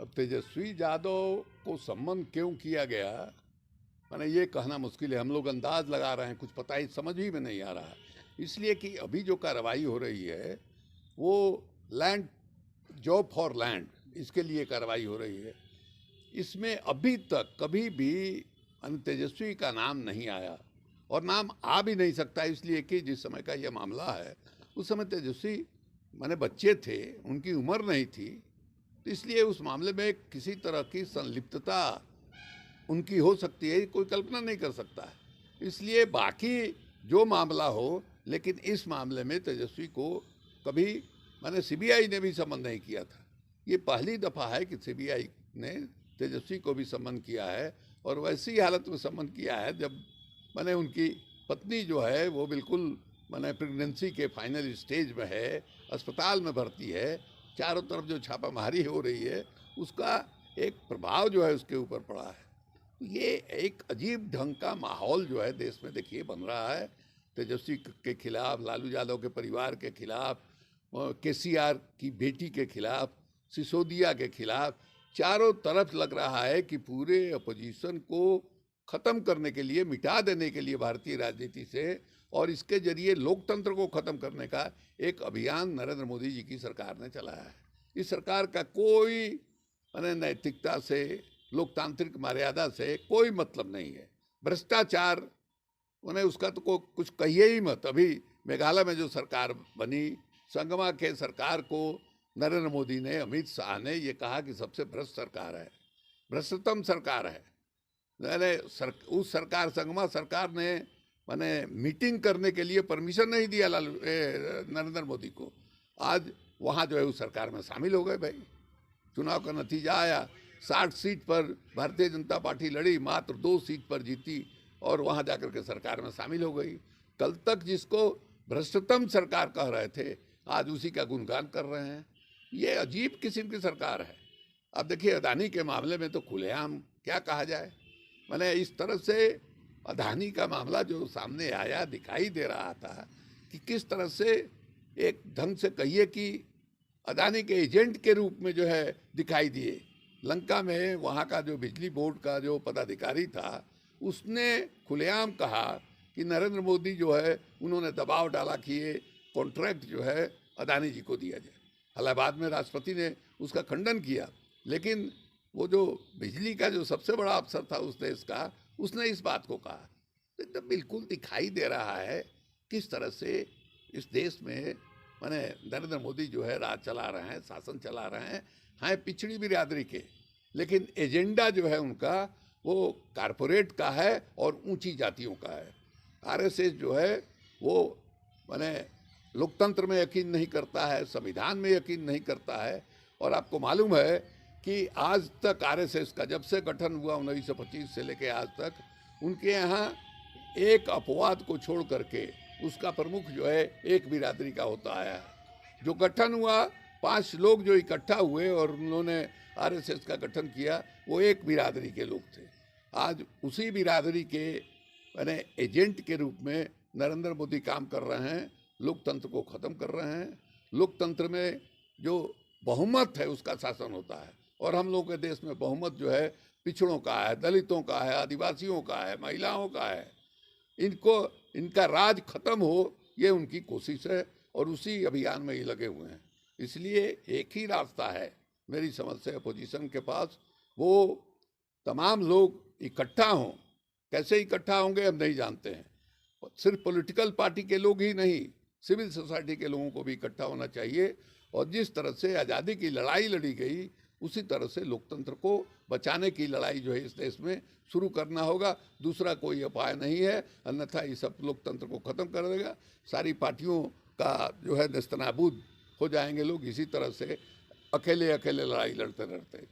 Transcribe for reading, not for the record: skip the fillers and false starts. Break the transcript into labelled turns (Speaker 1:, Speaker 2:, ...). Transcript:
Speaker 1: अब तेजस्वी यादव को सम्मान क्यों किया गया, मैंने ये कहना मुश्किल है। हम लोग अंदाज लगा रहे हैं, कुछ पता ही समझ ही में नहीं आ रहा है। इसलिए कि अभी जो कार्रवाई हो रही है वो लैंड जॉब फॉर लैंड, इसके लिए कार्रवाई हो रही है। इसमें अभी तक कभी भी तेजस्वी का नाम नहीं आया और नाम आ भी नहीं सकता, इसलिए कि जिस समय का यह मामला है उस समय तेजस्वी माने बच्चे थे, उनकी उम्र नहीं थी, तो इसलिए उस मामले में किसी तरह की संलिप्तता उनकी हो सकती है, कोई कल्पना नहीं कर सकता है। इसलिए बाकी जो मामला हो, लेकिन इस मामले में तेजस्वी को कभी माने सीबीआई ने भी सम्मन नहीं किया था। ये पहली दफ़ा है कि सीबीआई ने तेजस्वी को भी सम्मन किया है, और वैसी हालत में सम्मन किया है जब माने उनकी पत्नी जो है वो बिल्कुल माने प्रेगनेंसी के फाइनल स्टेज में है, अस्पताल में भर्ती है। चारों तरफ जो छापामारी हो रही है उसका एक प्रभाव जो है उसके ऊपर पड़ा है। ये एक अजीब ढंग का माहौल जो है देश में देखिए बन रहा है, तेजस्वी के खिलाफ, लालू यादव के परिवार के खिलाफ, केसीआर की बेटी के खिलाफ, सिसोदिया के खिलाफ। चारों तरफ लग रहा है कि पूरे अपोजिशन को ख़त्म करने के लिए, मिटा देने के लिए भारतीय राजनीति से, और इसके जरिए लोकतंत्र को ख़त्म करने का एक अभियान नरेंद्र मोदी जी की सरकार ने चलाया है। इस सरकार का कोई माने नैतिकता से, लोकतांत्रिक मर्यादा से कोई मतलब नहीं है। भ्रष्टाचार उन्हें उसका तो कुछ कहिए ही मत। अभी मेघालय में जो सरकार बनी, संगमा के सरकार को नरेंद्र मोदी ने, अमित शाह ने ये कहा कि सबसे भ्रष्ट सरकार है, भ्रष्टतम सरकार है। उस सरकार, संगमा सरकार ने माने मीटिंग करने के लिए परमिशन नहीं दिया नरेंद्र मोदी को। आज वहाँ जो है उस सरकार में शामिल हो गए भाई। चुनाव का नतीजा आया, 60 सीट पर भारतीय जनता पार्टी लड़ी, मात्र 2 सीट पर जीती और वहाँ जाकर के सरकार में शामिल हो गई। कल तक जिसको भ्रष्टतम सरकार कह रहे थे, आज उसी का गुणगान कर रहे हैं। ये अजीब किस्म की सरकार है। अब देखिए अदानी के मामले में तो खुलेआम क्या कहा जाए। मैंने इस तरह से अदानी का मामला जो सामने आया, दिखाई दे रहा था कि किस तरह से एक ढंग से कहिए कि अदानी के एजेंट के रूप में जो है दिखाई दिए। लंका में वहाँ का जो बिजली बोर्ड का जो पदाधिकारी था, उसने खुलेआम कहा कि नरेंद्र मोदी जो है उन्होंने दबाव डाला कि ये कॉन्ट्रैक्ट जो है अदानी जी को दिया जाए। इलाहाबाद में राष्ट्रपति ने उसका खंडन किया, लेकिन वो जो बिजली का जो सबसे बड़ा अफसर था उस देश का, उसने इस बात को कहा। तो एकदम बिल्कुल दिखाई दे रहा है किस तरह से इस देश में माने नरेंद्र मोदी जो है राज चला रहे हैं, शासन चला रहे हैं। हाँ, पिछड़ी बिरादरी के, लेकिन एजेंडा जो है उनका वो कारपोरेट का है और ऊंची जातियों का है। आरएसएस जो है वो माने लोकतंत्र में यकीन नहीं करता है, संविधान में यकीन नहीं करता है। और आपको मालूम है कि आज तक आरएसएस का जब से गठन हुआ 1925 से लेकर आज तक, उनके यहाँ एक अपवाद को छोड़ करके उसका प्रमुख जो है एक बिरादरी का होता आया है। जो गठन हुआ, 5 लोग जो इकट्ठा हुए और उन्होंने आरएसएस का गठन किया, वो एक बिरादरी के लोग थे। आज उसी बिरादरी के यानी एजेंट के रूप में नरेंद्र मोदी काम कर रहे हैं, लोकतंत्र को ख़त्म कर रहे हैं। लोकतंत्र में जो बहुमत है उसका शासन होता है, और हम लोग के देश में बहुमत जो है पिछड़ों का है, दलितों का है, आदिवासियों का है, महिलाओं का है। इनका राज खत्म हो, ये उनकी कोशिश है, और उसी अभियान में ये लगे हुए हैं। इसलिए एक ही रास्ता है मेरी समझ से अपोजिशन के पास, वो तमाम लोग इकट्ठा हों। कैसे इकट्ठा होंगे हम नहीं जानते हैं। सिर्फ पॉलिटिकल पार्टी के लोग ही नहीं, सिविल सोसाइटी के लोगों को भी इकट्ठा होना चाहिए। और जिस तरह से आज़ादी की लड़ाई लड़ी गई, उसी तरह से लोकतंत्र को बचाने की लड़ाई जो है इस देश में शुरू करना होगा। दूसरा कोई उपाय नहीं है, अन्यथा ये सब लोकतंत्र को ख़त्म कर देगा। सारी पार्टियों का जो है नेस्तनाबूद हो जाएंगे लोग, इसी तरह से अकेले अकेले लड़ाई लड़ते लड़ते।